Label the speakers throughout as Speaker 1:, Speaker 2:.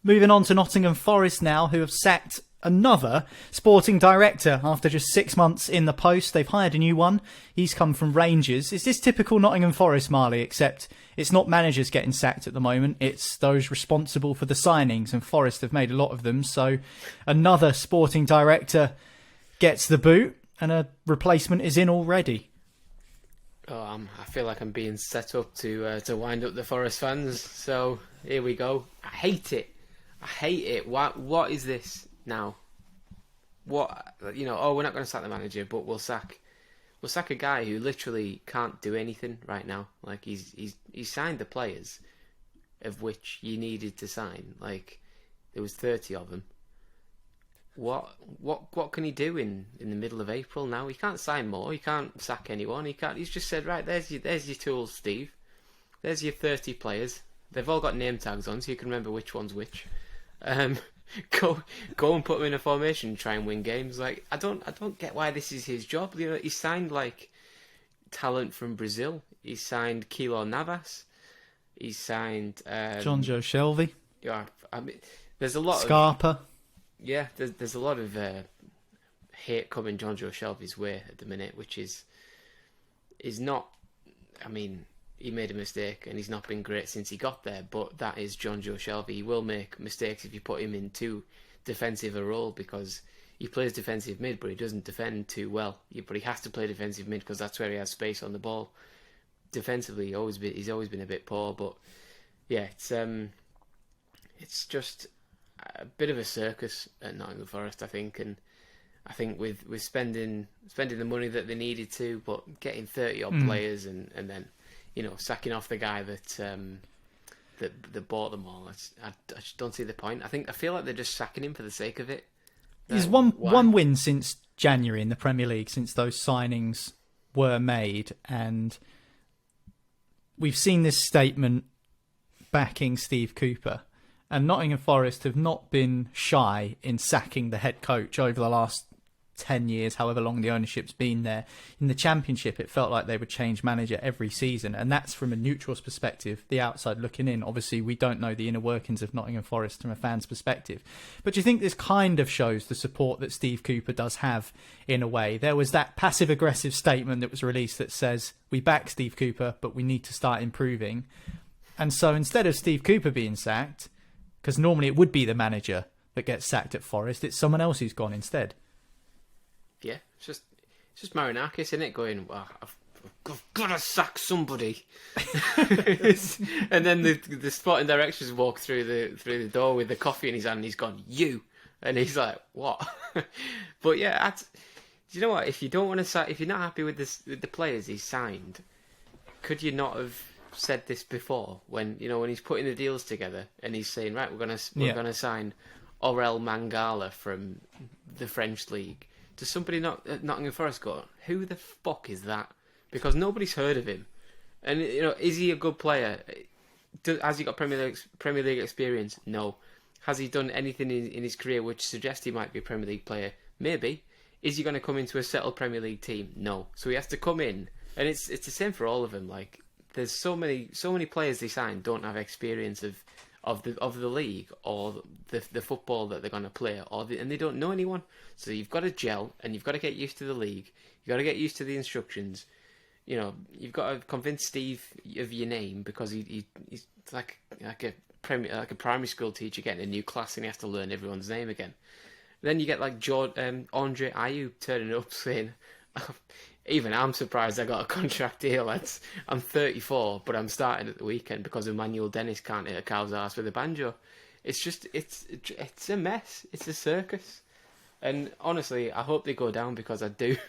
Speaker 1: Moving on to Nottingham Forest now, who have sacked another sporting director after just 6 months in the post. They've hired a new one. He's come from Rangers. Is this typical Nottingham Forest, Marley, except it's not managers getting sacked at the moment, it's those responsible for the signings, and Forest have made a lot of them. So another sporting director gets the boot and a replacement is in already.
Speaker 2: I feel like I'm being set up to wind up the Forest fans. So here we go. I hate it. What is this now? What, we're not going to sack the manager, but we'll sack a guy who literally can't do anything right now. Like he's signed the players, of which you needed to sign. Like there was 30 of them. What can he do in the middle of April now? He can't sign more. He can't sack anyone. He's just said, right, there's your tools, Steve. There's your 30 players. They've all got name tags on, so you can remember which one's which. Go and put them in a formation and try and win games. Like I don't get why this is his job. He signed like talent from Brazil. He signed Keylor Navas. He signed
Speaker 1: John Joe Shelby.
Speaker 2: Yeah, I mean, there's a lot
Speaker 1: Scarpa.
Speaker 2: There's a lot of hate coming John Joe Shelby's way at the minute, which is not. I mean, he made a mistake and he's not been great since he got there, but that is John Joe Shelby. He will make mistakes if you put him in too defensive a role, because he plays defensive mid, but he doesn't defend too well. But he has to play defensive mid because that's where he has space on the ball. Defensively, he's always been a bit poor, but yeah, it's just a bit of a circus at Nottingham Forest, I think, and I think with spending the money that they needed to, but getting 30 odd players and then sacking off the guy that bought them all. I just don't see the point. I feel like they're just sacking him for the sake of it.
Speaker 1: There's one win since January in the Premier League, since those signings were made, and we've seen this statement backing Steve Cooper. And Nottingham Forest have not been shy in sacking the head coach over the last 10 years, however long the ownership's been there. In the Championship, it felt like they would change manager every season, and that's from a neutral's perspective, the outside looking in. Obviously, we don't know the inner workings of Nottingham Forest from a fan's perspective. But do you think this kind of shows the support that Steve Cooper does have in a way? There was that passive-aggressive statement that was released that says, we back Steve Cooper, but we need to start improving. And so instead of Steve Cooper being sacked, because normally it would be the manager that gets sacked at Forest, it's someone else who's gone instead.
Speaker 2: Yeah, it's just Marinakis, isn't it? Going, well, I've got to sack somebody, and then the sporting directors walk through the door with the coffee in his hand. And he's gone, you, and he's like, what? But yeah, do you know what? If you don't want to sack, if you're not happy with the players he's signed, could you not have said this before when he's putting the deals together and he's saying, right, we're gonna sign Aurel Mangala from the French league? Does somebody not at Nottingham Forest go, who the fuck is that? Because nobody's heard of him. And is he a good player? Has he got Premier League experience? No. Has he done anything in his career which suggests he might be a Premier League player? Maybe. Is he going to come into a settled Premier League team? No. So he has to come in, and it's the same for all of them. Like, there's so many players they sign don't have experience of the league or the football that they're going to play, and they don't know anyone. So you've got to gel, and you've got to get used to the league. You've got to get used to the instructions. You've got to convince Steve of your name, because he's like a primary school teacher getting a new class and he has to learn everyone's name again. Then you get like Andre Ayew turning up saying, even I'm surprised I got a contract deal. I'm 34, but I'm starting at the weekend because Emmanuel Dennis can't hit a cow's ass with a banjo. It's just, it's a mess. It's a circus. And honestly, I hope they go down, because I don't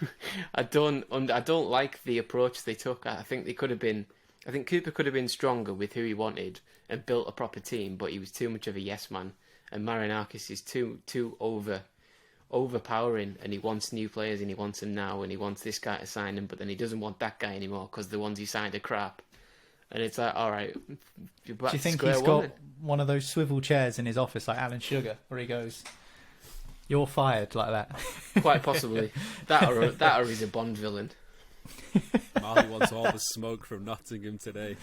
Speaker 2: like the approach they took. I think Cooper could have been stronger with who he wanted and built a proper team, but he was too much of a yes man. And Marinakis is too overpowering, and he wants new players and he wants them now, and he wants this guy to sign him, but then he doesn't want that guy anymore because the ones he signed are crap. And it's like, all right,
Speaker 1: do you think he's got one of those swivel chairs in his office like Alan Sugar, where he goes, "You're fired," like that?
Speaker 2: Quite possibly. that or he's a Bond villain.
Speaker 3: Marley wants all the smoke from Nottingham today.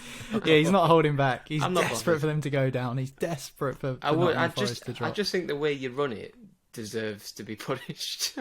Speaker 1: Yeah, he's not holding back. He's
Speaker 2: I'm not
Speaker 1: desperate
Speaker 2: bothered.
Speaker 1: for them to go down. He's desperate for Nottingham Forest to drop.
Speaker 2: I just think the way you run it deserves to be punished.